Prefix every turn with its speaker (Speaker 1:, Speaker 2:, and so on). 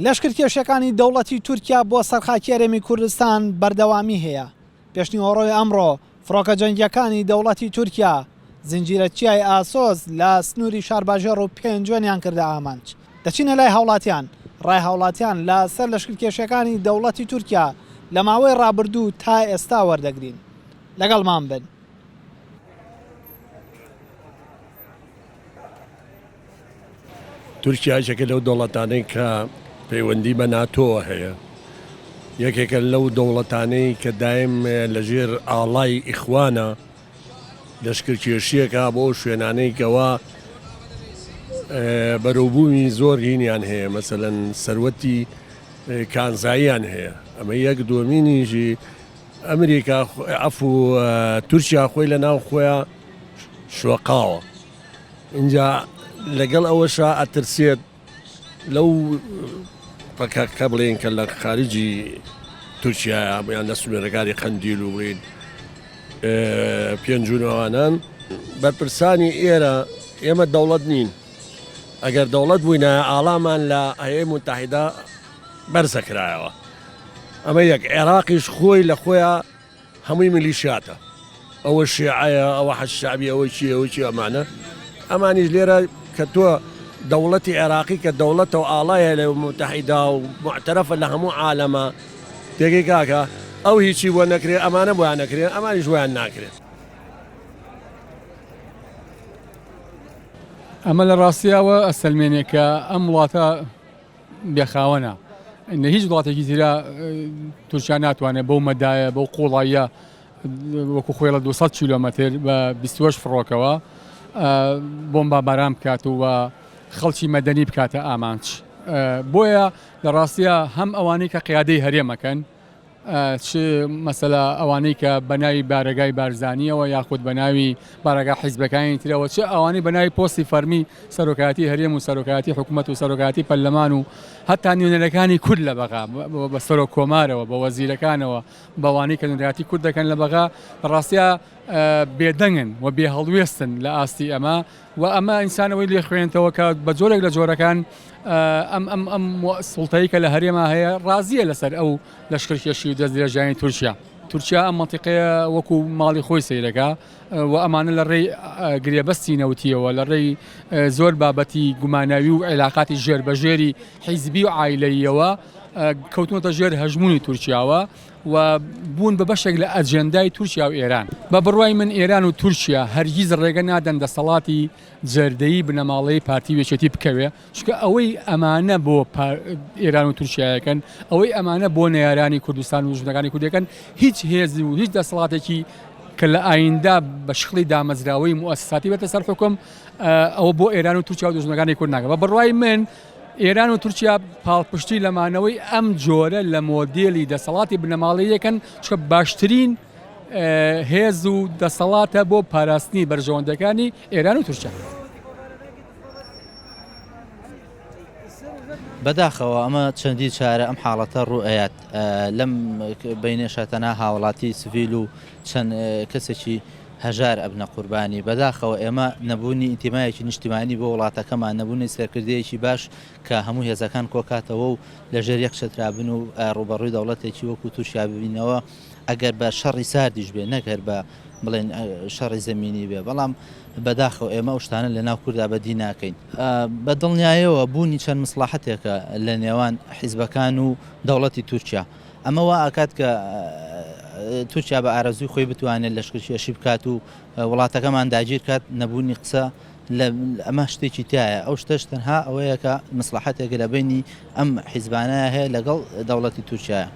Speaker 1: لەشکرکێشەکانی دەوڵەتی تورکیا بۆ سەرخاکی هەرێمی کوردستان بەردەوامی هەیە. پێشنیوەڕۆی ئەمڕۆ فڕۆکە جەنگیەکانی دەوڵەتی تورکیا زنجیرە چیای ئاسۆس لە سنووری شارباژێڕ و پێنجۆنیان کردە ئامانج. دەچینە لای هاوڵاتیان. ڕای هاوڵاتیان لە سەر لەشکرکێشەکانی دەوڵەتی تورکیا لە ماوەی ڕابردوو تا ئێستا وەردەگرین. لەگەڵمان بن.
Speaker 2: تورکیا یەکێکە لەو دەوڵەتانەی کە پەیوەندی بە ناتۆ هەیە، یەکێکە لەو دەوڵەتانەی کە دایم لەژێر ئاڵای ئیخوانە لەشکرکێشیەکە بۆ شوێنانەی کەوا بەرەوبوومی زۆر هینیان هەیە، مەسەلەن سەروەتی کانزاییان هەیە. ئەمە یەک دووەمینیژی ئەمریکا ئەفو تورکیا خۆی لە ناو خۆیان شوەقاوە. اینجا لەگەڵ ئەوەشە ئەترسێت لەو کە بڵێن کە لە خارجی تورکیایە یان لە سنوورەکانی قەندیل و بڵێن پێنجونەوانان بەرپرسانی ئێرە ئێمە دەوڵەت نین. ئەگەر دەوڵەت بووینە ئاڵامان لە هەیەی متحیدا بەرزەکرایەوە. ئەمە یەک عێراقیش خۆی لە خۆیان هەمووی میلیشیاتە، ئەوە شیعەیە، ئەوە حەشابی، ئەوە چی ئەوە چی ئەمانە. ئەمانیش لێرە کە تۆ دەوڵەتی عێراقی کە دەوڵەتە و ئاڵایە لە متحیدا و معتەرەفە لە هەموو عالەمە تێگەی کاکە ئەو هیچی بۆ نەکرێت، ئەمانە بۆیان نەکرێت، ئەمانیش بۆیان ناکرێت.
Speaker 3: ئەمە لە ڕاستیەوە ئەسەلمێنێکە ئەم وڵاتە بێخاوەنە. هیچ وڵاتێکی زیرا تورکیا ناتوانێت بەو مەدایە بەو قوڵاییە وەکو خۆی لە 200 کیلۆمەتر بە 28 فڕۆکەوە بۆمبە باران بکات و خەڵکی مەدەنی بکاتە ئامانج. بۆیە لە ڕاستیە هەم ئەوانەی کە قیادەی هەرێمەکەن، چ مەسەلە ئەوانەی کە بەناوی بارگای بارزانیەوە یاخود بەناوی بارگا حیزبەکانی ترەوە، چ ئەوانەی بەناوی پۆستی فەرمی سەرۆکاتی هەرێم و سەرۆکاتی حکوومەت و سەرۆکاتی پەرلەمان و هەتا نوێنەرەکانی کورد لە بەغا بە سەرۆک کۆمارەوە بە وەزیرەکانەوە بەوانەی کە نوێنەراتی کورد دەکەن لە بەغا ڕاستیە بێدەنگن و بێ هەڵوێستن لە ئاستی ئەمە و ئەمە ئینسانەوەی لێ خوێنێتەوە کە بە جۆرێک لە جۆرەکان ئەم سوڵتایی کە لە هەرێما هەیە ڕازیە لەسەر ئەو لەشکرکێشی و دەستدرێژانی تورکیا. تورکیا ئەم مەنتیقەیە وەکو ماڵی خۆی سەیرەکە و ئەمانە لە ڕێی گرێبەستی نەوتیەوە، لە ڕێی زۆر بابەتی گوماناوی و عێلاقاتی ژێربەژێری حیزبی و عایلەیەوە کەوتونەتە ژێر هەژمونی تورکیاوە و بوون بە بەشێک لە ئەجێندای تورکیا و ئێران. بە بڕوای من ئێران و تورکیا هەرگیز ڕێگە نادەن دەسەڵاتی جەردەیی بنەماڵەی پارتی وێچێتی بکەوێ، چونکە ئەوەی ئەمانە بۆ ئێران و تورکیایەکەن، ئەوەی ئەمانە بۆ نەیارانی کوردستان و ژنەکانی کوردەکەن، هیچ هێزی و هیچ دەسەڵاتێکی کە لە ئایندا بە شکلی دامەزراوەی موسساتی بێتە سەر حکم ئەوە بۆ ئێران و تورکیا و دژمنەکانی کورد ناکات. بە بڕوای من ئێران و تورکیا پاڵپشتی لەمانەوەی ئەم جۆرە لە مۆدێلی دەسەڵاتی بنەماڵەیەکەن، چکە باشترین هێز و دەسەڵاتە بۆ پاراستنی بەرژەوەندەکانی ئێران و تورکیا.
Speaker 4: بەداخەوە ئەمە چەندی چارە ئەم حاڵەتە ڕوئەیەت لەم بینێشە تەنها هاوڵاتی سڤیل و چەند کەسێکی هەژار ئەبنە قوربانی. بەداخەوە ئێمە نەبوونی ئیتیمایەکی نیشتیمانی بۆ وڵاتەکەمان، نەبوونی سەرکردەیەکی باش کە هەموو هێزەکان کۆکاتەوە و لەژێر یەک شەترابن و ڕوبەڕووی دەوڵەتێکی وەکو تورکیا ببینەوە، ئەگەر بە شەڕی ساردیش بێ نەگەر بە بڵێن شەڕی زەمینی بێ. بەڵام بەداخەوە ئێمە ئەو شتانە لە ناو کووردا بەدی ناکەین. بە دڵنیایەوە بوونی چەند مەسلەحەتێکە لە نێوان حیزبەکان و دەوڵەتی تورکیا. ئەمە وا ئاکات کە تورکیا بە ئارەزوی خۆی بتوانێت لەشکرکێشی بکات و وڵاتەکەمان داگیر کات، نەبوونی قسە ئەمە شتێکی تایە. ئەو شتەش تەنها ئەوەیە کە مەسلەحەتێک لە بینی ئەم حیزبانە هەیە لەگەڵ دەوڵەتی تورکیایە.